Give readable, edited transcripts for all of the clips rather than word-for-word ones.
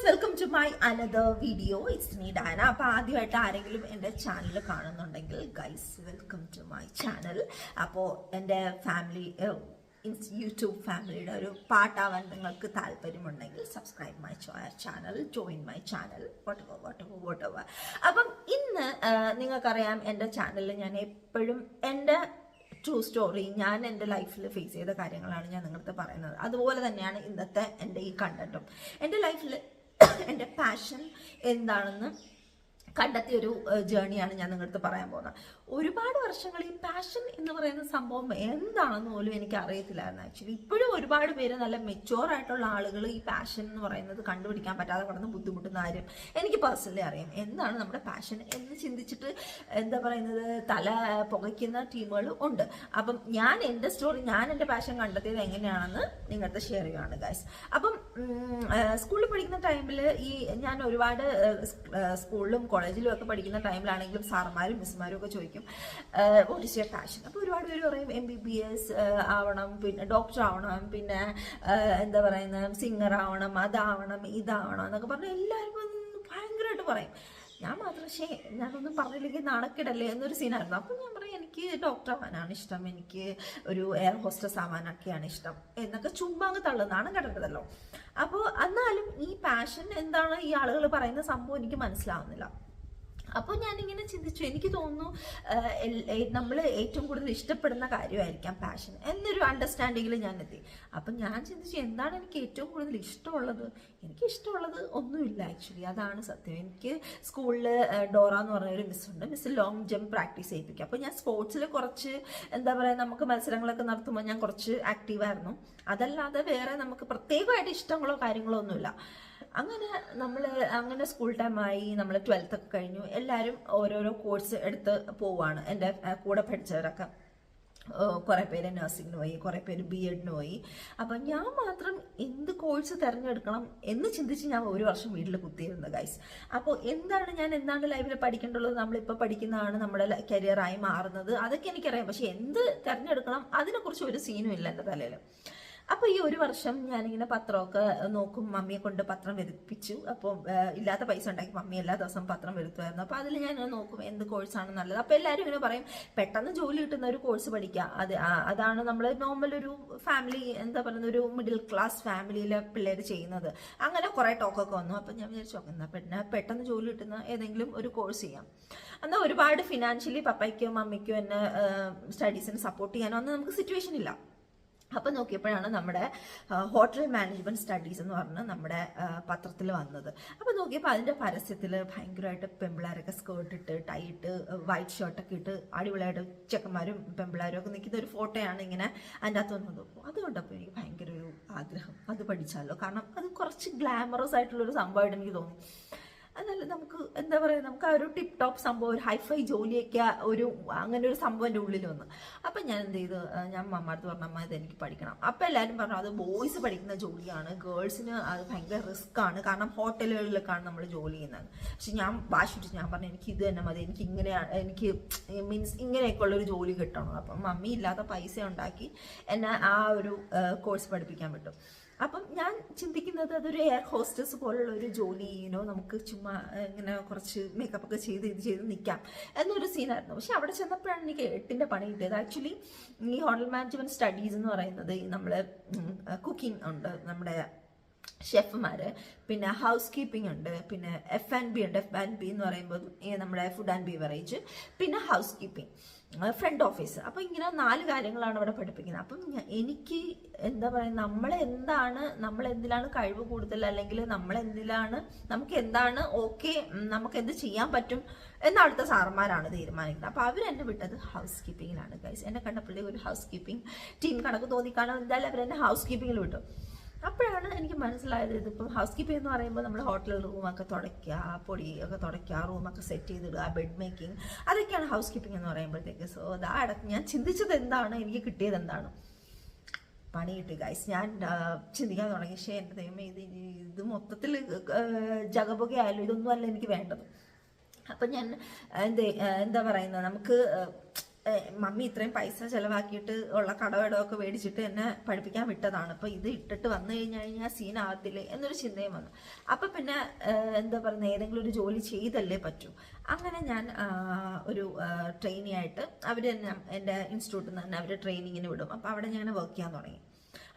Welcome to my another video. It's me Dana. അപ്പോൾ ആദ്യമായിട്ട് ആരെങ്കിലും എൻ്റെ ചാനൽ കാണുന്നുണ്ടെങ്കിൽ guys welcome to my channel. അപ്പോൾ എൻ്റെ ഫാമിലി യൂട്യൂബ് ഫാമിലിയുടെ ഒരു പാർട്ടാവാൻ നിങ്ങൾക്ക് താല്പര്യമുണ്ടെങ്കിൽ subscribe my channel, join my channel, whatever. അപ്പം ഇന്ന് നിങ്ങൾക്കറിയാം എൻ്റെ ചാനലിൽ ഞാൻ എപ്പോഴും എൻ്റെ ട്രൂ സ്റ്റോറി, ഞാൻ എൻ്റെ ലൈഫിൽ ഫേസ് ചെയ്ത കാര്യങ്ങളാണ് ഞാൻ നിങ്ങളുടെ പറയുന്നത്. അതുപോലെ തന്നെയാണ് ഇന്നത്തെ എൻ്റെ ഈ കണ്ടന്റും. എൻ്റെ ലൈഫിൽ എൻ്റെ പാഷൻ എന്താണെന്ന് കണ്ടെത്തിയൊരു ജേണിയാണ് ഞാൻ നിങ്ങളുടെ പറയാൻ പോകുന്നത്. ഒരുപാട് വർഷങ്ങൾ ഈ പാഷൻ എന്ന് പറയുന്ന സംഭവം എന്താണെന്ന് പോലും എനിക്ക് അറിയത്തില്ലായിരുന്നു. ആക്ച്വലി ഇപ്പോഴും ഒരുപാട് പേര് നല്ല മെച്യൂർ ആയിട്ടുള്ള ആളുകൾ ഈ പാഷൻ എന്ന് പറയുന്നത് കണ്ടുപിടിക്കാൻ പറ്റാതെ കടന്ന് ബുദ്ധിമുട്ടുന്ന കാര്യം എനിക്ക് പേഴ്സണലി അറിയാം. എന്താണ് നമ്മുടെ പാഷൻ എന്ന് ചിന്തിച്ചിട്ട് എന്താ പറയുന്നത് തല പുകയ്ക്കുന്ന ടീമുകൾ ഉണ്ട്. അപ്പം ഞാൻ എൻ്റെ സ്റ്റോറി, ഞാൻ എൻ്റെ പാഷൻ കണ്ടെത്തിയത് എങ്ങനെയാണെന്ന് നിങ്ങളുടെ ഷെയർ ചെയ്യുകയാണ് ഗൈസ്. അപ്പം സ്കൂളിൽ പഠിക്കുന്ന ടൈമിൽ ഞാൻ ഒരുപാട് സ്കൂളിലും കോളേജിലും ഒക്കെ പഠിക്കുന്ന ടൈമിലാണെങ്കിലും സാറുമാരും മിസ്സുമാരും ഒക്കെ ചോദിക്കും വാട്ട് ഈസ് യുവർ പാഷൻ. അപ്പോൾ ഒരുപാട് പേര് പറയും MBBS ആവണം, പിന്നെ ഡോക്ടർ ആവണം, പിന്നെ എന്താ പറയുന്നത് സിംഗർ ആവണം, അതാവണം ഇതാവണം എന്നൊക്കെ പറഞ്ഞാൽ എല്ലാവരും ഭയങ്കരമായിട്ട് പറയും. ഞാൻ മാത്രം ഞാനൊന്നും പറഞ്ഞില്ലെങ്കിൽ നാണക്കിടല്ലേ എന്നൊരു സീനായിരുന്നു. അപ്പം ഞാൻ പറയും എനിക്ക് ഡോക്ടർ ആവാനാണ് ഇഷ്ടം, എനിക്ക് ഒരു എയർ ഹോസ്റ്റസ് ആവാനൊക്കെയാണ് ഇഷ്ടം എന്നൊക്കെ ചുമ്മാ അങ്ങ് തള്ളുന്നതാണ് കേട്ടതല്ലോ. അപ്പോൾ എന്നാലും ഈ പാഷൻ എന്താണ് ഈ ആളുകൾ പറയുന്ന സംഭവം എനിക്ക് മനസ്സിലാവുന്നില്ല. അപ്പോൾ ഞാനിങ്ങനെ ചിന്തിച്ചു, എനിക്ക് തോന്നുന്നു നമ്മൾ ഏറ്റവും കൂടുതൽ ഇഷ്ടപ്പെടുന്ന കാര്യമായിരിക്കാം പാഷൻ എന്നൊരു അണ്ടർസ്റ്റാൻഡിങ്ങിൽ ഞാൻ എത്തി. അപ്പം ഞാൻ ചിന്തിച്ചു എന്താണ് എനിക്ക് ഏറ്റവും കൂടുതൽ ഇഷ്ടമുള്ളത്. എനിക്ക് ഇഷ്ടമുള്ളത് ഒന്നുമില്ല ആക്ച്വലി, അതാണ് സത്യം. എനിക്ക് സ്കൂളിൽ ഡോറ എന്ന് പറഞ്ഞ ഒരു മിസ്സുണ്ട്. മിസ് ലോങ് ജമ്പ് പ്രാക്ടീസ് ചെയ്യിപ്പിക്കുക. അപ്പോൾ ഞാൻ സ്പോർട്സിൽ കുറച്ച് എന്താ പറയുക, നമുക്ക് മത്സരങ്ങളൊക്കെ നടത്തുമ്പോൾ ഞാൻ കുറച്ച് ആക്റ്റീവായിരുന്നു. അതല്ലാതെ വേറെ നമുക്ക് പ്രത്യേകമായിട്ട് ഇഷ്ടങ്ങളോ കാര്യങ്ങളോ ഒന്നുമില്ല. അങ്ങനെ സ്കൂൾ ടൈമായി, നമ്മൾ 12th ഒക്കെ കഴിഞ്ഞു. എല്ലാവരും ഓരോരോ കോഴ്സ് എടുത്ത് പോവാണ്. എൻ്റെ കൂടെ പഠിച്ചവരൊക്കെ കുറേ പേര് നഴ്സിങ്ങിന് പോയി, കുറേ പേര് BEdന് പോയി. അപ്പം ഞാൻ മാത്രം എന്ത് കോഴ്സ് തിരഞ്ഞെടുക്കണം എന്ന് ചിന്തിച്ച് ഞാൻ ഒരു വർഷം വീട്ടിൽ കുത്തിയിരുന്നത് ഗൈസ്. അപ്പോൾ എന്താണ് ലൈഫിൽ പഠിക്കേണ്ടുള്ളത്, നമ്മളിപ്പോൾ പഠിക്കുന്നതാണ് നമ്മുടെ കരിയറായി മാറുന്നത്, അതൊക്കെ എനിക്കറിയാം. പക്ഷെ എന്ത് തിരഞ്ഞെടുക്കണം അതിനെക്കുറിച്ച് ഒരു സീനും ഇല്ല എൻ്റെ തലയിൽ. അപ്പോൾ ഈ ഒരു വർഷം ഞാനിങ്ങനെ പത്രമൊക്കെ നോക്കും, മമ്മിയെ കൊണ്ട് പത്രം വരുത്തിപ്പിച്ചു. അപ്പോൾ ഇല്ലാത്ത പൈസ ഉണ്ടാക്കി മമ്മി എല്ലാ ദിവസവും പത്രം വരുത്തുമായിരുന്നു. അപ്പോൾ അതിൽ ഞാൻ നോക്കും എന്ത് കോഴ്സാണ് നല്ലത്. അപ്പോൾ എല്ലാവരും ഇങ്ങനെ പറയും പെട്ടെന്ന് ജോലി കിട്ടുന്ന ഒരു കോഴ്സ് പഠിക്കുക, അതാണ് നമ്മൾ നോർമൽ ഒരു ഫാമിലി, എന്താ പറയുന്നത് ഒരു മിഡിൽ ക്ലാസ് ഫാമിലിയിലെ പിള്ളേർ ചെയ്യുന്നത്. അങ്ങനെ കുറേ ടോക്കൊക്കെ വന്നു. അപ്പം ഞാൻ വിചാരിച്ചു എന്നാൽ പെട്ടെന്ന് ജോലി കിട്ടുന്ന ഏതെങ്കിലും ഒരു കോഴ്സ് ചെയ്യാം. എന്നാൽ ഒരുപാട് ഫിനാൻഷ്യലി പപ്പയ്ക്കും മമ്മിക്കും എന്നെ സ്റ്റഡീസിന് സപ്പോർട്ട് ചെയ്യാനോ ഒന്നും നമുക്ക് സിറ്റുവേഷൻ ഇല്ല. അപ്പം നോക്കിയപ്പോഴാണ് നമ്മുടെ ഹോട്ടൽ മാനേജ്മെൻറ്റ് സ്റ്റഡീസ് എന്ന് പറഞ്ഞ് നമ്മുടെ പത്രത്തിൽ വന്നത്. അപ്പോൾ നോക്കിയപ്പോൾ അതിൻ്റെ പരസ്യത്തിൽ ഭയങ്കരമായിട്ട് പെമ്പിളാരൊക്കെ സ്കേർട്ട് ഇട്ട് ടൈ ഇട്ട് വൈറ്റ് ഷർട്ടൊക്കെ ഇട്ട് അടിപൊളിയായിട്ട് ചെക്കന്മാരും പെമ്പിളാരും ഒക്കെ നിൽക്കുന്ന ഒരു ഫോട്ടോയാണ് ഇങ്ങനെ അതിൻ്റെ അകത്ത് വന്നത്. അത് കണ്ടപ്പോൾ എനിക്ക് ഭയങ്കര ഒരു ആഗ്രഹം, അത് പഠിച്ചാലോ, കാരണം അത് കുറച്ച് ഗ്ലാമറസ് ആയിട്ടുള്ളൊരു സംഭവമായിട്ട് എനിക്ക് തോന്നി. അതല്ല നമുക്ക് എന്താ പറയുക, നമുക്ക് ആ ഒരു ടിപ്പ് ടോപ്പ് സംഭവം, ഒരു ഹൈഫൈ ജോലിയൊക്കെ അങ്ങനെ ഒരു സംഭവം എൻ്റെ ഉള്ളിൽ വന്നു. അപ്പം ഞാൻ എന്ത് ചെയ്തു, ഞാൻ മമ്മടുത്ത് പറഞ്ഞ അമ്മ ഇത് എനിക്ക് പഠിക്കണം. അപ്പം എല്ലാവരും പറഞ്ഞു അത് ബോയ്സ് പഠിക്കുന്ന ജോലിയാണ്, ഗേൾസിന് അത് ഭയങ്കര റിസ്ക് ആണ്, കാരണം ഹോട്ടലുകളിലൊക്കെയാണ് നമ്മൾ ജോലി ചെയ്യുന്നത്. പക്ഷെ ഞാൻ വാശിട്ട് ഞാൻ പറഞ്ഞു എനിക്ക് ഇത് തന്നെ മതി, എനിക്ക് ഇങ്ങനെയാണ്, എനിക്ക് മീൻസ് ഇങ്ങനെയൊക്കെ ഉള്ളൊരു ജോലി കിട്ടണം. അപ്പം മമ്മി ഇല്ലാത്ത പൈസ ഉണ്ടാക്കി എന്നെ ആ ഒരു കോഴ്സ് പഠിപ്പിക്കാൻ പറ്റും. അപ്പം ഞാൻ ചിന്തിക്കുന്നത് അതൊരു എയർ ഹോസ്റ്റസ് പോലുള്ള ഒരു ജോലി, നമുക്ക് ചുമ്മാ ഇങ്ങനെ കുറച്ച് മേക്കപ്പ് ഒക്കെ ചെയ്ത് നിൽക്കാം എന്നൊരു സീനായിരുന്നു. പക്ഷെ അവിടെ ചെന്നപ്പോഴാണ് എനിക്ക് 8ന്റെ പണി കിട്ടിയത്. ആക്ച്വലി ഈ ഹോട്ടൽ മാനേജ്മെൻറ്റ് സ്റ്റഡീസ് എന്ന് പറയുന്നത് നമ്മൾ കുക്കിംഗ് ഉണ്ട്, നമ്മുടെ ഷെഫ്മാർ, പിന്നെ ഹൗസ് കീപ്പിംഗ് ഉണ്ട്, പിന്നെ F&B ഉണ്ട്. F&B എന്ന് പറയുമ്പോൾ നമ്മുടെ ഫുഡ് ആൻഡ് ബീവറേജ്, പിന്നെ ഹൗസ് കീപ്പിംഗ്, ഫ്രണ്ട് ഓഫീസ്. അപ്പോൾ ഇങ്ങനെ 4 കാര്യങ്ങളാണ് അവിടെ പഠിപ്പിക്കുന്നത്. അപ്പം എനിക്ക് എന്താ പറയുക, നമ്മൾ എന്തിലാണ് കഴിവ് കൂടുതൽ, അല്ലെങ്കിൽ നമുക്ക് എന്താണ് ഓക്കെ, നമുക്ക് എന്ത് ചെയ്യാൻ പറ്റും എന്ന് അവിടുത്തെ സാറന്മാരാണ് തീരുമാനിക്കുന്നത്. അപ്പോൾ അവരെന്നെ വിട്ടത് ഹൗസ് കീപ്പിങ്ങിലാണ് ഗൈസ്. എന്നെ കണ്ടപ്പോഴേ ഒരു ഹൗസ് കീപ്പിംഗ് ടീം കണക്ക് തോന്നിക്കാണോ, എന്തായാലും അവരെന്നെ ഹൗസ് കീപ്പിങ്ങിൽ വിട്ടു. അപ്പോഴാണ് എനിക്ക് മനസ്സിലായത് ഇതിപ്പം ഹൗസ് കീപ്പിംഗ് എന്ന് പറയുമ്പോൾ നമ്മൾ ഹോട്ടൽ റൂമൊക്കെ തുടയ്ക്കുക, പൊടിയൊക്കെ തുടയ്ക്കുക, റൂമൊക്കെ സെറ്റ് ചെയ്തിടുക, ബെഡ് മേക്കിംഗ്, അതൊക്കെയാണ് ഹൗസ് കീപ്പിംഗ് എന്ന് പറയുമ്പോഴത്തേക്ക്. സോ ഞാൻ ചിന്തിച്ചത് എന്താണ്, എനിക്ക് കിട്ടിയത് എന്താണ്, പണി കിട്ടി ഗൈസ്. ഞാൻ ചിന്തിക്കാൻ തുടങ്ങി, പക്ഷേ എൻ്റെ ദൈവമേ ഇത് മൊത്തത്തിൽ ജഗപുകയായാലും ഇതൊന്നും അല്ല എനിക്ക് വേണ്ടത്. അപ്പം ഞാൻ എന്താ പറയുന്നത്, നമുക്ക് മമ്മി ഇത്രയും പൈസ ചെലവാക്കിയിട്ട് ഉള്ള കടവടമൊക്കെ മേടിച്ചിട്ട് എന്നെ പഠിപ്പിക്കാൻ വിട്ടതാണ്, അപ്പോൾ ഇത് ഇട്ടിട്ട് വന്നു കഴിഞ്ഞാൽ സീനാകത്തില്ലേ എന്നൊരു ചിന്തയും വന്നു. അപ്പം പിന്നെ എന്താ പറയുന്നത്, ഏതെങ്കിലും ഒരു ജോലി ചെയ്തല്ലേ പറ്റൂ. അങ്ങനെ ഞാൻ ഒരു ട്രെയിനി ആയിട്ട് അവർ തന്നെ എൻ്റെ ഇൻസ്റ്റിറ്റ്യൂട്ടിൽ നിന്ന് തന്നെ അവർ ട്രെയിനിങ്ങിന് വിടും. അപ്പോൾ അവിടെ ഞാൻ വർക്ക് ചെയ്യാൻ തുടങ്ങി.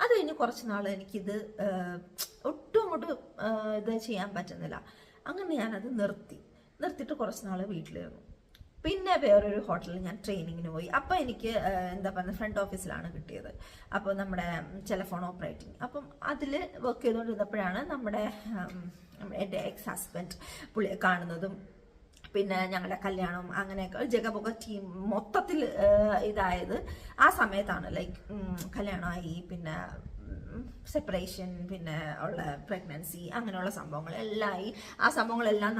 അത് കഴിഞ്ഞ് കുറച്ച് നാൾ എനിക്കിത് ഒട്ടും അങ്ങോട്ട് ഇത് ചെയ്യാൻ പറ്റുന്നില്ല. അങ്ങനെ ഞാനത് നിർത്തിയിട്ട് കുറച്ച് നാൾ വീട്ടിലിരുന്നു. പിന്നെ വേറൊരു ഹോട്ടലിൽ ഞാൻ ട്രെയിനിങ്ങിന് പോയി. അപ്പോൾ എനിക്ക് എന്താ പറയുക, ഫ്രണ്ട് ഓഫീസിലാണ് കിട്ടിയത്. അപ്പോൾ നമ്മുടെ ടെലിഫോൺ ഓപ്പറേറ്റിംഗ്. അപ്പം അതിൽ വർക്ക് ചെയ്തുകൊണ്ടിരുന്നപ്പോഴാണ് എൻ്റെ എക്സ് ഹസ്ബൻഡ് പുള്ളിയെ കാണുന്നതും പിന്നെ ഞങ്ങളുടെ കല്യാണം അങ്ങനെയൊക്കെ ജഗബൊക്കെ ടീം മൊത്തത്തിൽ ഇതായത് ആ സമയത്താണ്. ലൈക്ക് കല്യാണമായി, പിന്നെ സെപ്പറേഷൻ, പിന്നെ ഉള്ള പ്രഗ്നൻസി, അങ്ങനെയുള്ള സംഭവങ്ങളെല്ലാം ആയി. ആ സംഭവങ്ങളെല്ലാം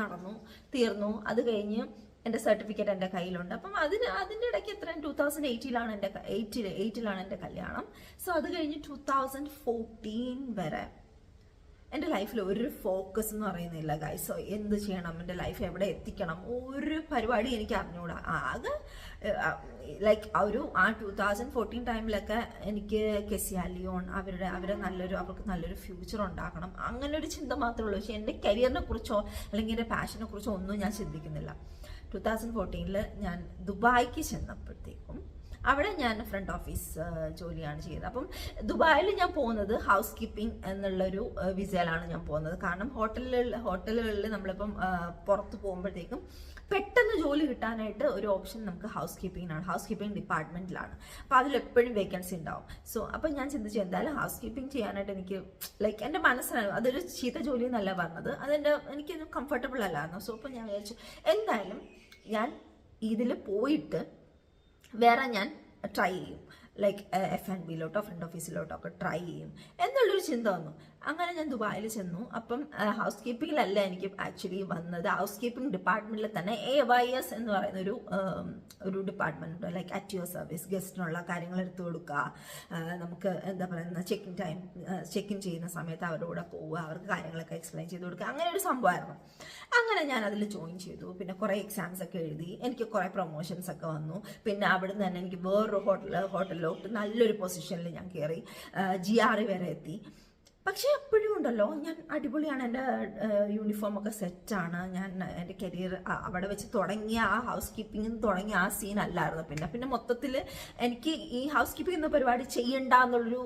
തീർന്നു. അത് കഴിഞ്ഞ് എൻ്റെ സർട്ടിഫിക്കറ്റ് എൻ്റെ കയ്യിലുണ്ട്. അപ്പം അതിൻ്റെ ഇടയ്ക്ക് എത്ര 2018 എൻ്റെ കല്യാണം. സോ അത് കഴിഞ്ഞ് 2014 വരെ എൻ്റെ ലൈഫിൽ ഒരു ഫോക്കസ് എന്ന് പറയുന്നില്ല ഗൈസ്. സോ എന്ത് ചെയ്യണം, എൻ്റെ ലൈഫ് എവിടെ എത്തിക്കണം, ഒരു പരിപാടി എനിക്ക് അറിഞ്ഞുകൂടാ. ആകെ ലൈക്ക് ആ 2014 ടൈമിലൊക്കെ എനിക്ക് കെസിയ ലിയോൺ അവർക്ക് നല്ലൊരു ഫ്യൂച്ചർ ഉണ്ടാക്കണം, അങ്ങനെ ഒരു ചിന്ത മാത്രമേ ഉള്ളൂ. പക്ഷെ എൻ്റെ കരിയറിനെ കുറിച്ചോ അല്ലെങ്കിൽ എൻ്റെ പാഷനെ കുറിച്ചോ ഒന്നും ഞാൻ ചിന്തിക്കുന്നില്ല. 2014 ഞാൻ ദുബായിക്ക് ചെന്നപ്പോഴത്തേക്കും അവിടെ ഞാൻ ഫ്രണ്ട് ഓഫീസ് ജോലിയാണ് ചെയ്യുന്നത്. അപ്പം ദുബായിൽ ഞാൻ പോകുന്നത് ഹൗസ് കീപ്പിംഗ് എന്നുള്ളൊരു വിസയിലാണ് ഞാൻ പോകുന്നത്. കാരണം ഹോട്ടലുകളിൽ നമ്മളിപ്പം പുറത്ത് പോകുമ്പോഴത്തേക്കും പെട്ടെന്ന് ജോലി കിട്ടാനായിട്ട് ഒരു ഓപ്ഷൻ നമുക്ക് ഹൗസ് കീപ്പിംഗ് ഡിപ്പാർട്ട്മെന്റിലാണ്. അപ്പോൾ അതിലെപ്പോഴും വേക്കൻസി ഉണ്ടാവും. സോ അപ്പം ഞാൻ ചിന്തിച്ചു എന്തായാലും ഹൗസ് കീപ്പിംഗ് ചെയ്യാനായിട്ട് എനിക്ക് ലൈക്ക് എൻ്റെ മനസ്സിലാണ്, അതൊരു ചീത്ത ജോലി എന്നല്ല പറഞ്ഞത്, എനിക്കൊരു കംഫർട്ടബിൾ അല്ലായിരുന്നു. സോ അപ്പം ഞാൻ വിചാരിച്ചു എന്തായാലും ഞാൻ ഇതിൽ പോയിട്ട് വേറെ ഞാൻ ട്രൈ ചെയ്യും, ലൈക്ക് F&Bയിലോട്ടോ ഫ്രണ്ട് ഓഫീസിലോട്ടോ ഒക്കെ ട്രൈ ചെയ്യും എന്നുള്ളൊരു ചിന്ത വന്നു. അങ്ങനെ ഞാൻ ദുബായിൽ ചെന്നു. അപ്പം ഹൗസ് കീപ്പിങ്ങിലല്ല എനിക്ക് ആക്ച്വലി വന്നത്, ഹൗസ് കീപ്പിംഗ് ഡിപ്പാർട്ട്മെന്റിൽ തന്നെ AYS എന്ന് പറയുന്ന ഒരു ഡിപ്പാർട്ട്മെന്റ് ഉണ്ട്. ലൈക്ക് അറ്റ് യുവർ സർവീസ്, ഗസ്റ്റിനുള്ള കാര്യങ്ങൾ എടുത്തു കൊടുക്കുക, നമുക്ക് എന്താ പറയുന്ന ചെക്ക് ഇൻ ചെയ്യുന്ന സമയത്ത് അവരുടെ കൂടെ പോവുക, അവർക്ക് കാര്യങ്ങളൊക്കെ എക്സ്പ്ലെയിൻ ചെയ്ത് കൊടുക്കുക, അങ്ങനെ ഒരു സംഭവമായിരുന്നു. അങ്ങനെ ഞാൻ അതിൽ ജോയിൻ ചെയ്തു. പിന്നെ കുറേ എക്സാംസ് ഒക്കെ എഴുതി, എനിക്ക് കുറേ പ്രൊമോഷൻസ് ഒക്കെ വന്നു. പിന്നെ അവിടുന്ന് തന്നെ എനിക്ക് വേറൊരു ഹോട്ടലിലോട്ട് നല്ലൊരു പൊസിഷനിൽ ഞാൻ കയറി, GR വരെ എത്തി. പക്ഷേ എപ്പോഴും ഉണ്ടല്ലോ, ഞാൻ അടിപൊളിയാണ്, എൻ്റെ യൂണിഫോം ഒക്കെ സെറ്റാണ്, ഞാൻ എൻ്റെ കരിയർ അവിടെ വെച്ച് തുടങ്ങിയ ആ ഹൗസ് കീപ്പിംഗ് തുടങ്ങിയ ആ സീൻ അല്ലായിരുന്നു. പിന്നെ മൊത്തത്തിൽ എനിക്ക് ഈ ഹൗസ് കീപ്പിംഗ് എന്ന പരിപാടി ചെയ്യണ്ട എന്നുള്ളൊരു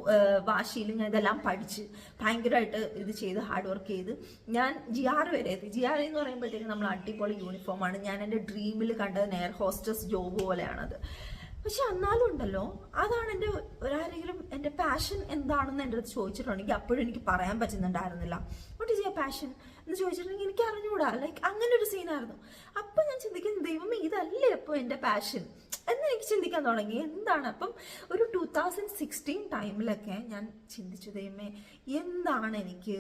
വാശിയിൽ ഞാൻ ഇതെല്ലാം പഠിച്ച് ഭയങ്കരമായിട്ട് ഇത് ചെയ്ത് ഹാർഡ് വർക്ക് ചെയ്ത് ഞാൻ GR വരെ എത്തി. GR എന്ന് പറയുമ്പോഴത്തേക്കും നമ്മൾ അടിപൊളി യൂണിഫോമാണ്. ഞാൻ എൻ്റെ ഡ്രീമിൽ കണ്ടത് എയർ ഹോസ്റ്റസ് ജോബ് പോലെയാണത്. പക്ഷെ എന്നാലും ഉണ്ടല്ലോ, അതാണ് ആരെങ്കിലും എൻ്റെ പാഷൻ എന്താണെന്ന് എൻ്റെ അടുത്ത് ചോദിച്ചിട്ടുണ്ടെങ്കിൽ അപ്പോഴും എനിക്ക് പറയാൻ പറ്റുന്നുണ്ടായിരുന്നില്ല. വാട്ട് ഈസ് യുവർ പാഷൻ എന്ന് ചോദിച്ചിട്ടുണ്ടെങ്കിൽ എനിക്ക് അറിഞ്ഞുകൂടാ. ലൈക്ക് അങ്ങനെ ഒരു സീനായിരുന്നു. അപ്പം ഞാൻ ചിന്തിക്കുന്നത് ദൈവമേ ഇതല്ലേ അപ്പോൾ എൻ്റെ പാഷൻ എന്ന് എനിക്ക് ചിന്തിക്കാൻ തുടങ്ങി. എന്താണ് അപ്പം ഒരു 2016 ടൈമിലൊക്കെ ഞാൻ ചിന്തിച്ചു, ദൈവമേ എന്താണ് എനിക്ക്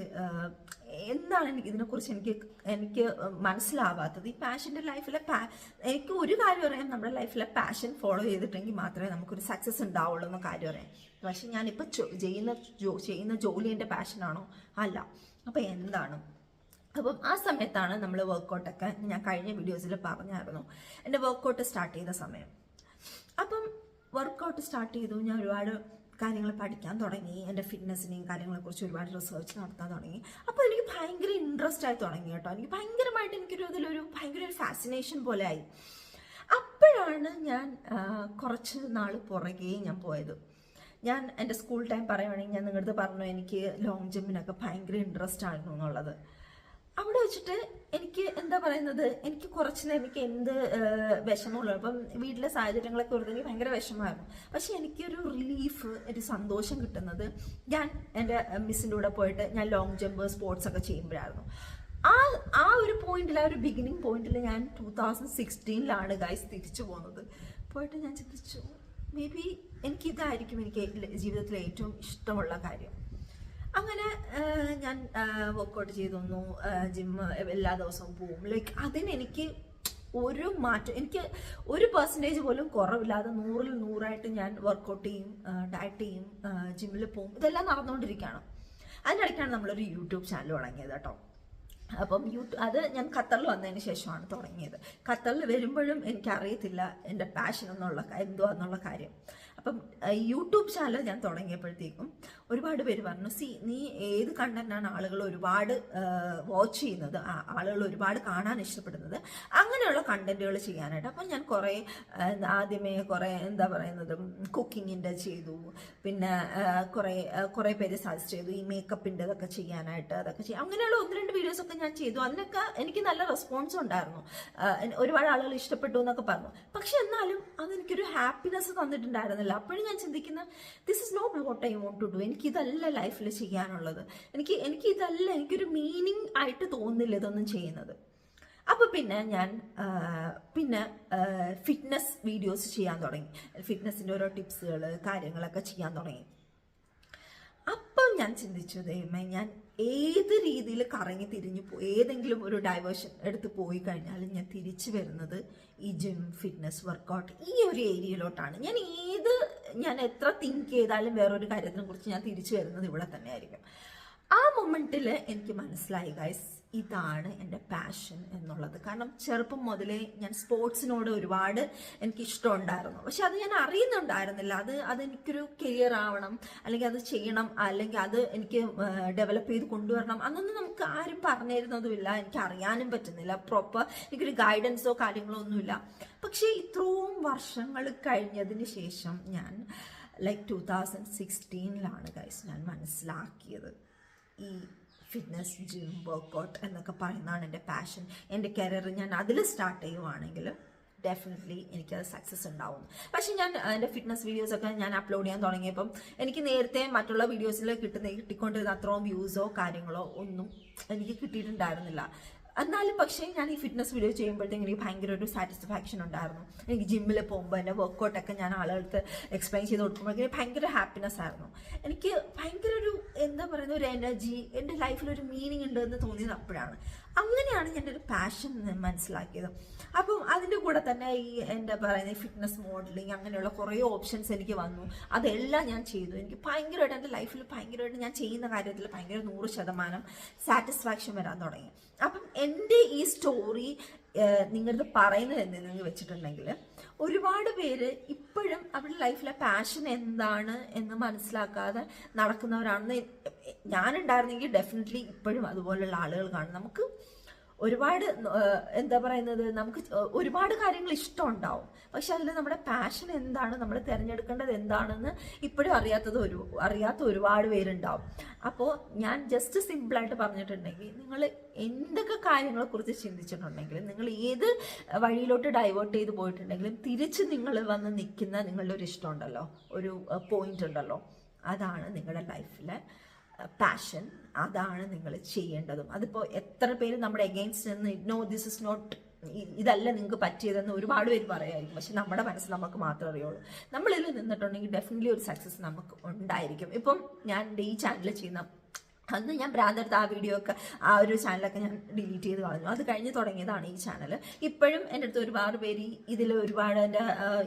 ഇതിനെക്കുറിച്ച് എനിക്ക് മനസ്സിലാവാത്തത്. ഈ പാഷൻ്റെ ലൈഫിലെ എനിക്ക് ഒരു കാര്യം അറിയാം, നമ്മുടെ ലൈഫിലെ പാഷൻ ഫോളോ ചെയ്തിട്ടെങ്കിൽ മാത്രമേ നമുക്കൊരു സക്സസ് ഉണ്ടാവുള്ളൂ എന്ന കാര്യം അറിയാം. പക്ഷെ ഞാനിപ്പോൾ ചെയ്യുന്ന ജോലി എൻ്റെ പാഷനാണോ? അല്ല. അപ്പം എന്താണ്? അപ്പം ആ സമയത്താണ് നമ്മൾ വർക്കൗട്ടൊക്കെ, ഞാൻ കഴിഞ്ഞ വീഡിയോസിൽ പറഞ്ഞായിരുന്നു എൻ്റെ വർക്കൗട്ട് സ്റ്റാർട്ട് ചെയ്ത സമയം. അപ്പം വർക്കൗട്ട് സ്റ്റാർട്ട് ചെയ്തു, ഞാൻ ഒരുപാട് കാര്യങ്ങൾ പഠിക്കാൻ തുടങ്ങി, എൻ്റെ ഫിറ്റ്നസിനെയും കാര്യങ്ങളെക്കുറിച്ച് ഒരുപാട് റിസർച്ച് നടത്താൻ തുടങ്ങി. അപ്പോൾ എനിക്ക് ഭയങ്കര ഇൻട്രസ്റ്റ് ആയി തുടങ്ങി കേട്ടോ. എനിക്ക് ഭയങ്കരമായിട്ട് ഇതിലൊരു ഭയങ്കര ഒരു ഫാസിനേഷൻ പോലെ ആയി. അപ്പോഴാണ് ഞാൻ കുറച്ച് നാൾ പുറകെ ഞാൻ പോയത്. ഞാൻ എൻ്റെ സ്കൂൾ ടൈം പറയുവാണെങ്കിൽ ഞാൻ നിങ്ങളുടെ പറഞ്ഞു എനിക്ക് ലോങ് ജമ്പിനൊക്കെ ഭയങ്കര ഇൻട്രസ്റ്റ് ആയിരുന്നു എന്നുള്ളത്. അവിടെ വെച്ചിട്ട് എനിക്ക് എന്താ പറയുന്നത്, എനിക്ക് കുറച്ച് നേരം എനിക്ക് എന്ത് വിഷമമുള്ളൂ, അപ്പം വീട്ടിലെ സാഹചര്യങ്ങളൊക്കെ ഓർത്ത് ഭയങ്കര വിഷമമായിരുന്നു. പക്ഷെ എനിക്കൊരു റിലീഫ്, ഒരു സന്തോഷം കിട്ടുന്നത് ഞാൻ എൻ്റെ മിസ്സിൻ്റെ കൂടെ പോയിട്ട് ഞാൻ ലോങ് ജമ്പ് സ്പോർട്സ് ഒക്കെ ചെയ്യുമ്പോഴായിരുന്നു. ആ ഒരു പോയിന്റിൽ, ആ ഒരു ബിഗിനിങ് പോയിന്റിൽ ഞാൻ 2016 ഗൈസ് തിരിച്ചു പോകുന്നത്. പോയിട്ട് ഞാൻ ചിന്തിച്ചു മേ ബി എനിക്കിതായിരിക്കും എനിക്ക് ജീവിതത്തിലെ ഏറ്റവും ഇഷ്ടമുള്ള കാര്യം. അങ്ങനെ ഞാൻ വർക്കൗട്ട് ചെയ്തൊന്നു, ജിമ്മ് എല്ലാ ദിവസവും പോവും. ലൈക്ക് അതിനെനിക്ക് ഒരു മാറ്റം, എനിക്ക് 1% പോലും കുറവില്ലാതെ 100-ൽ 100 ഞാൻ വർക്കൗട്ട് ചെയ്യും, ഡയറ്റ് ചെയ്യും, ജിമ്മിൽ പോവും. ഇതെല്ലാം നടന്നുകൊണ്ടിരിക്കുകയാണ്. അതിനിടയ്ക്കാണ് നമ്മളൊരു യൂട്യൂബ് ചാനൽ തുടങ്ങിയത് കേട്ടോ. അപ്പം അത് ഞാൻ ഖത്തറിൽ വന്നതിന് ശേഷമാണ് തുടങ്ങിയത്. ഖത്തറിൽ വരുമ്പോഴും എനിക്കറിയത്തില്ല എൻ്റെ പാഷൻ എന്തുവാ എന്നുള്ള കാര്യം. അപ്പം യൂട്യൂബ് ചാനൽ ഞാൻ തുടങ്ങിയപ്പോഴത്തേക്കും ഒരുപാട് പേര് പറഞ്ഞു, നീ ഏത് കണ്ടന്റാണ് ആളുകൾ ഒരുപാട് വാച്ച് ചെയ്യുന്നത്, ആളുകൾ ഒരുപാട് കാണാൻ ഇഷ്ടപ്പെടുന്നത്, അങ്ങനെയുള്ള കണ്ടന്റുകൾ ചെയ്യാനായിട്ട്. അപ്പം ഞാൻ ആദ്യമേ എന്താ പറയുന്നത്, കുക്കിങ്ങിൻ്റെ ചെയ്തു. പിന്നെ കുറേ പേര് സജസ്റ്റ് ചെയ്തു ഈ മേക്കപ്പിൻ്റെതൊക്കെ ചെയ്യാനായിട്ട്. അതൊക്കെ ചെയ്യും. അങ്ങനെയുള്ള 1-2 വീഡിയോസൊക്കെ ഞാൻ ചെയ്തു. അതിനൊക്കെ എനിക്ക് നല്ല റെസ്പോൺസ് ഉണ്ടായിരുന്നു. ഒരുപാട് ആളുകൾ ഇഷ്ടപ്പെട്ടു എന്നൊക്കെ പറഞ്ഞു. പക്ഷെ എന്നാലും അതെനിക്കൊരു ഹാപ്പിനെസ് തന്നിട്ടുണ്ടായിരുന്നില്ല. അപ്പോഴും ഞാൻ ചിന്തിക്കുന്ന, this is not what I want to do. എനിക്കിതല്ല ലൈഫിൽ ചെയ്യാനുള്ളത്. എനിക്കൊരു മീനിങ് ആയിട്ട് തോന്നുന്നില്ല ഇതൊന്നും ചെയ്യുന്നത്. അപ്പോൾ പിന്നെ ഞാൻ ഫിറ്റ്നസ് വീഡിയോസ് ചെയ്യാൻ തുടങ്ങി. ഫിറ്റ്നസിൻ്റെ ഓരോ ടിപ്സുകൾ കാര്യങ്ങളൊക്കെ ചെയ്യാൻ തുടങ്ങി. അപ്പം ഞാൻ ചിന്തിച്ചു, ദൈവമേ, ഞാൻ ഏത് രീതിയിൽ കറങ്ങി തിരിഞ്ഞു ഏതെങ്കിലും ഒരു ഡൈവേർഷൻ എടുത്ത് പോയി കഴിഞ്ഞാൽ ഞാൻ തിരിച്ചു വരുന്നത് ഈ ജിം, ഫിറ്റ്നസ്, വർക്കൗട്ട് ഈ ഒരു ഏരിയയിലോട്ടാണ്. ഞാൻ എത്ര തിങ്ക് ചെയ്താലും വേറൊരു കാര്യത്തിനെ കുറിച്ച് ഞാൻ തിരിച്ചു വരുന്നത് ഇവിടെ തന്നെ ആയിരിക്കും. ആ മൊമെന്റിൽ എനിക്ക് മനസ്സിലായി, ഗൈസ്, ഇതാണ് എൻ്റെ പാഷൻ എന്നുള്ളത്. കാരണം ചെറുപ്പം മുതലേ ഞാൻ സ്പോർട്സിനോട് ഒരുപാട് എനിക്ക് ഇഷ്ടമുണ്ടായിരുന്നു. പക്ഷെ അത് ഞാൻ അറിയുന്നുണ്ടായിരുന്നില്ല. അതെനിക്കൊരു കരിയർ ആവണം, അല്ലെങ്കിൽ അത് ചെയ്യണം, അല്ലെങ്കിൽ അത് എനിക്ക് ഡെവലപ്പ് ചെയ്ത് കൊണ്ടുവരണം, അതൊന്നും നമുക്ക് ആരും പറഞ്ഞു തരുന്നതുമില്ല. എനിക്ക് അറിയാനും പറ്റുന്നില്ല. എനിക്കൊരു ഗൈഡൻസോ കാര്യങ്ങളോ ഒന്നുമില്ല. പക്ഷേ ഇത്രയും വർഷങ്ങൾ കഴിഞ്ഞതിന് ശേഷം ഞാൻ 2016 ഗൈസ് ഞാൻ മനസ്സിലാക്കിയത് ഈ ഫിറ്റ്നസ്, ജിം, വർക്കൗട്ട് എന്നൊക്കെ പറയുന്നതാണ് എൻ്റെ പാഷൻ. എൻ്റെ കരിയർ ഞാൻ അതിൽ സ്റ്റാർട്ട് ചെയ്യുവാണെങ്കിൽ ഡെഫിനറ്റ്ലി എനിക്കത് സക്സസ് ഉണ്ടാവും. പക്ഷെ ഞാൻ എൻ്റെ ഫിറ്റ്നസ് വീഡിയോസൊക്കെ ഞാൻ അപ്ലോഡ് ചെയ്യാൻ തുടങ്ങിയപ്പം എനിക്ക് നേരത്തെ മറ്റുള്ള വീഡിയോസിൽ കിട്ടിക്കൊണ്ടിരുന്ന അത്രയും വ്യൂസോ കാര്യങ്ങളോ ഒന്നും എനിക്ക് കിട്ടിയിട്ടുണ്ടായിരുന്നില്ല. എന്നാലും പക്ഷേ ഞാൻ ഈ ഫിറ്റ്നസ് വീഡിയോ ചെയ്യുമ്പോഴത്തേക്കും എനിക്ക് ഭയങ്കര ഒരു സാറ്റിസ്ഫാക്ഷൻ ഉണ്ടായിരുന്നു. എനിക്ക് ജിമ്മിൽ പോകുമ്പോൾ എൻ്റെ വർക്കൗട്ടൊക്കെ ഞാൻ ആളുകൾക്ക് എക്സ്പ്ലെയിൻ ചെയ്ത് കൊടുക്കുമ്പോഴേക്കും ഭയങ്കര ഹാപ്പിനെസ് ആയിരുന്നു. എനിക്ക് ഭയങ്കര എന്താ പറയുന്ന ഒരു എനർജി, എൻ്റെ ലൈഫിലൊരു മീനിങ് ഉണ്ട് എന്ന് തോന്നിയത് അപ്പോഴാണ്. അങ്ങനെയാണ് ഞാൻ ഒരു പാഷൻ മനസ്സിലാക്കിയത്. അപ്പം അതിൻ്റെ കൂടെ തന്നെ ഈ എന്താ പറയുന്നത് ഫിറ്റ്നസ് മോഡലിങ് അങ്ങനെയുള്ള കുറേ ഓപ്ഷൻസ് എനിക്ക് വന്നു. അതെല്ലാം ഞാൻ ചെയ്തു. എനിക്ക് ഭയങ്കരമായിട്ട് എൻ്റെ ലൈഫിൽ ഭയങ്കരമായിട്ട് ഞാൻ ചെയ്യുന്ന കാര്യത്തിൽ ഭയങ്കര 100% സാറ്റിസ്ഫാക്ഷൻ വരാൻ തുടങ്ങി. അപ്പം എൻ്റെ ഈ സ്റ്റോറി നിങ്ങളുടെ പറയുന്നത് എന്തെന്ന് വെച്ചിട്ടുണ്ടെങ്കിൽ, ഒരുപാട് പേര് ഇപ്പോഴും അവരുടെ ലൈഫിലെ പാഷൻ എന്താണ് എന്ന് മനസ്സിലാക്കാതെ നടക്കുന്നവരാണെന്ന് ഞാനുണ്ടായിരുന്നെങ്കിൽ ഡെഫിനറ്റ്ലി ഇപ്പോഴും അതുപോലുള്ള ആളുകൾ കാണും. നമുക്ക് ഒരുപാട് എന്താ പറയുന്നത്, നമുക്ക് ഒരുപാട് കാര്യങ്ങൾ ഇഷ്ടമുണ്ടാവും. പക്ഷെ അതിൽ നമ്മുടെ പാഷൻ എന്താണ്, നമ്മൾ തിരഞ്ഞെടുക്കേണ്ടത് എന്താണെന്ന് ഇപ്പോഴും അറിയാത്ത ഒരുപാട് പേരുണ്ടാവും. അപ്പോൾ ഞാൻ ജസ്റ്റ് സിമ്പിളായിട്ട് പറഞ്ഞിട്ടുണ്ടെങ്കിൽ, നിങ്ങൾ എന്തൊക്കെ കാര്യങ്ങളെക്കുറിച്ച് ചിന്തിച്ചിട്ടുണ്ടെങ്കിലും, നിങ്ങൾ ഏത് വഴിയിലോട്ട് ഡൈവേർട്ട് ചെയ്ത് പോയിട്ടുണ്ടെങ്കിലും, തിരിച്ച് നിങ്ങൾ വന്ന് നിൽക്കുന്ന നിങ്ങളുടെ ഒരു ഇഷ്ടമുണ്ടല്ലോ, ഒരു പോയിന്റ് ഉണ്ടല്ലോ, അതാണ് നിങ്ങളുടെ ലൈഫിലെ പാഷൻ. അതാണ് നിങ്ങൾ ചെയ്യേണ്ടതും. അതിപ്പോൾ എത്ര പേര് നമ്മുടെ എഗെയിൻസ്റ്റ് നിന്ന് നോ ദിസ് ഇസ് നോട്ട്, ഇതല്ല നിങ്ങൾക്ക് പറ്റിയതെന്ന് ഒരുപാട് പേര് പറയായിരിക്കും. പക്ഷെ നമ്മുടെ മനസ്സ് നമുക്ക് മാത്രമേ അറിയുള്ളൂ. നമ്മളിതിൽ നിന്നിട്ടുണ്ടെങ്കിൽ ഡെഫിനറ്റ്ലി ഒരു സക്സസ് നമുക്ക് ഉണ്ടായിരിക്കും. ഇപ്പം ഞാൻ ഈ ചാനൽ ചെയ്യുന്ന അന്ന് ഞാൻ ഭ്രാന്തെടുത്ത ആ വീഡിയോ ഒക്കെ, ആ ഒരു ചാനലൊക്കെ ഞാൻ ഡിലീറ്റ് ചെയ്ത് കളഞ്ഞു. അത് കഴിഞ്ഞ് തുടങ്ങിയതാണ് ഈ ചാനൽ. ഇപ്പോഴും എൻ്റെ അടുത്ത് ഒരുപാട് പേര് ഇതിൽ ഒരുപാട് എൻ്റെ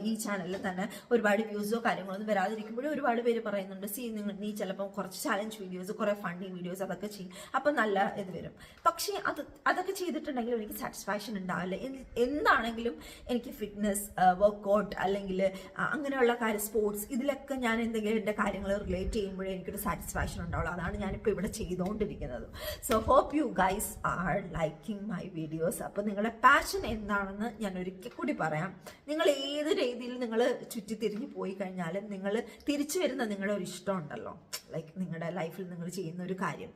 ഈ ചാനലിൽ തന്നെ ഒരുപാട് വ്യൂസോ കാര്യങ്ങളൊന്നും വരാതിരിക്കുമ്പോഴും ഒരുപാട് പേര് പറയുന്നുണ്ട്, നീ ചിലപ്പോൾ കുറച്ച് ചാലഞ്ച് വീഡിയോസ്, കുറേ ഫണ്ണി വീഡിയോസ് അതൊക്കെ ചെയ്യും, അപ്പം നല്ല ഇത് വരും. പക്ഷേ അതൊക്കെ ചെയ്തിട്ടുണ്ടെങ്കിൽ എനിക്ക് സാറ്റിസ്ഫാക്ഷൻ ഉണ്ടാവില്ല. എന്താണെങ്കിലും എനിക്ക് ഫിറ്റ്നസ്, വർക്കൗട്ട് അല്ലെങ്കിൽ അങ്ങനെയുള്ള കാര്യം, സ്പോർട്സ്, ഇതിലൊക്കെ ഞാൻ എന്തെങ്കിലും എൻ്റെ കാര്യങ്ങൾ റിലേറ്റ് ചെയ്യുമ്പോഴേ എനിക്കൊരു സാറ്റിസ്ഫാക്ഷൻ ഉണ്ടാവുള്ളൂ. അതാണ് ഞാനിപ്പോൾ ഇവിടെ ചെയ്തുകൊണ്ടിരിക്കുന്നത്. So hope you guys are liking my videos. അപ്പോൾ നിങ്ങളുടെ പാഷൻ എന്താണെന്ന് ഞാൻ ഒരിക്കൽ കൂടി പറയാം. നിങ്ങൾ ഏത് രീതിയിൽ നിങ്ങൾ ചുറ്റിത്തിരിഞ്ഞ് പോയി കഴിഞ്ഞാലും നിങ്ങൾ തിരിച്ചു വരുന്ന നിങ്ങളുടെ ഒരു ഇഷ്ടമുണ്ടല്ലോ, ലൈക്ക് നിങ്ങളുടെ ലൈഫിൽ നിങ്ങൾ ചെയ്യുന്ന ഒരു കാര്യം,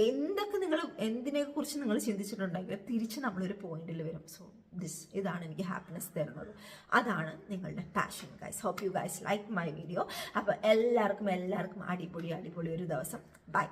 എന്തിനെക്കുറിച്ച് നിങ്ങൾ ചിന്തിച്ചിട്ടുണ്ടെങ്കിൽ തിരിച്ച് നമ്മളൊരു പോയിന്റിൽ വരും. സോ ഇതാണ് എനിക്ക് ഹാപ്പിനെസ് തരുന്നത്. അതാണ് നിങ്ങളുടെ passion guys. Hope you guys like my video. അപ്പോൾ എല്ലാവർക്കും അടിപൊളി ഒരു ദിവസം. ബൈ.